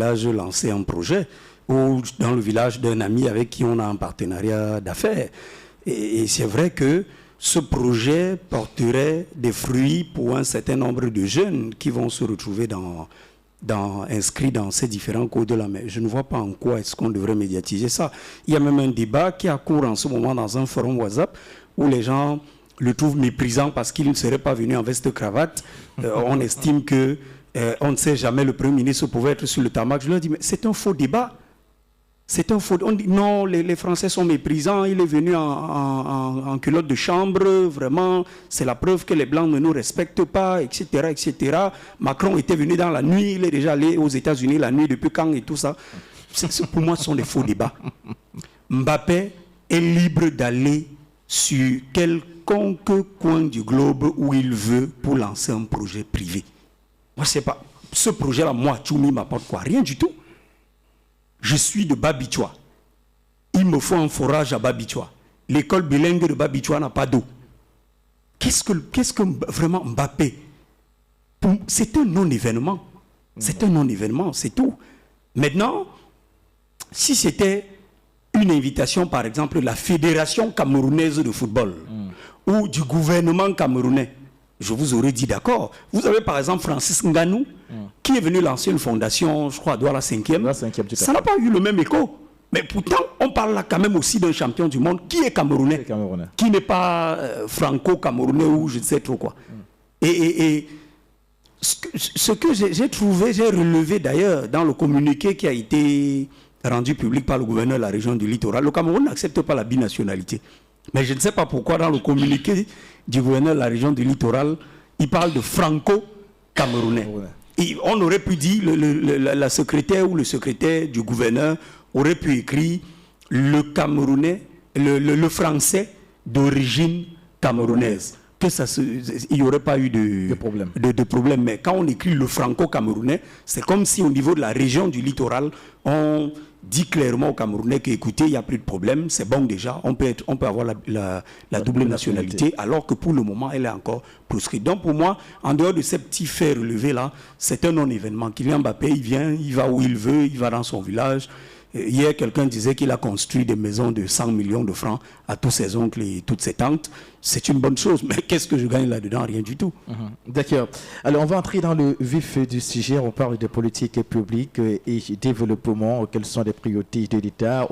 village lancer un projet ou dans le village d'un ami avec qui on a un partenariat d'affaires. Et c'est vrai que ce projet porterait des fruits pour un certain nombre de jeunes qui vont se retrouver inscrits dans ces différents codes-là. Mais je ne vois pas en quoi est-ce qu'on devrait médiatiser ça. Il y a même un débat qui a cours en ce moment dans un forum WhatsApp où les gens le trouvent méprisant parce qu'il ne serait pas venu en veste-cravate. On estime que on ne sait jamais, le Premier ministre pouvait être sur le tarmac. Je leur dis, mais c'est un faux débat. C'est un faux... On dit, non, les Français sont méprisants, il est venu en culotte de chambre, vraiment, c'est la preuve que les Blancs ne nous respectent pas, etc., etc. Macron était venu dans la nuit, il est déjà allé aux États-Unis la nuit, depuis quand et tout ça. Pour moi, ce sont des faux débats. Mbappé est libre d'aller sur quelconque coin du globe où il veut pour lancer un projet privé. Moi, je ne sais pas. Ce projet-là, moi, Tchoumi m'apporte quoi? Rien du tout. Je suis de Babichoua. Il me faut un forage à Babichoua. L'école bilingue de Babichoua n'a pas d'eau. Qu'est-ce que vraiment Mbappé? C'est un non-événement. C'est un non-événement, c'est tout. Maintenant, si c'était une invitation, par exemple, de la Fédération camerounaise de football ou du gouvernement camerounais, je vous aurais dit d'accord. Vous avez par exemple Francis Nganou, qui est venu lancer une fondation, je crois, à Douala 5e. Ça n'a pas eu le même écho. Mais pourtant, on parle là quand même aussi d'un champion du monde qui est camerounais, qui n'est pas franco-camerounais ou je ne sais trop quoi. Et ce que j'ai trouvé, j'ai relevé d'ailleurs dans le communiqué qui a été rendu public par le gouverneur de la région du littoral, le Cameroun n'accepte pas la binationalité. Mais je ne sais pas pourquoi dans le communiqué du gouverneur de la région du littoral, il parle de franco-camerounais. On aurait pu dire, la secrétaire ou le secrétaire du gouverneur aurait pu écrire le Camerounais, le français d'origine camerounaise. Il n'y aurait pas eu de problème. Mais quand on écrit le franco-camerounais, c'est comme si au niveau de la région du littoral, on dit clairement aux Camerounais qu'écoutez, il n'y a plus de problème, c'est bon déjà, on peut avoir la double nationalité, alors que pour le moment, elle est encore proscrite. Donc pour moi, en dehors de ces petits faits relevés là, c'est un non-événement. Kylian Mbappé, il vient, il va où il veut, il va dans son village. Hier, quelqu'un disait qu'il a construit des maisons de 100 millions de francs à tous ses oncles et toutes ses tantes. C'est une bonne chose, mais qu'est-ce que je gagne là-dedans? Rien du tout. D'accord. Alors, on va entrer dans le vif du sujet. On parle de politique publique et développement. Quelles sont les priorités de l'État?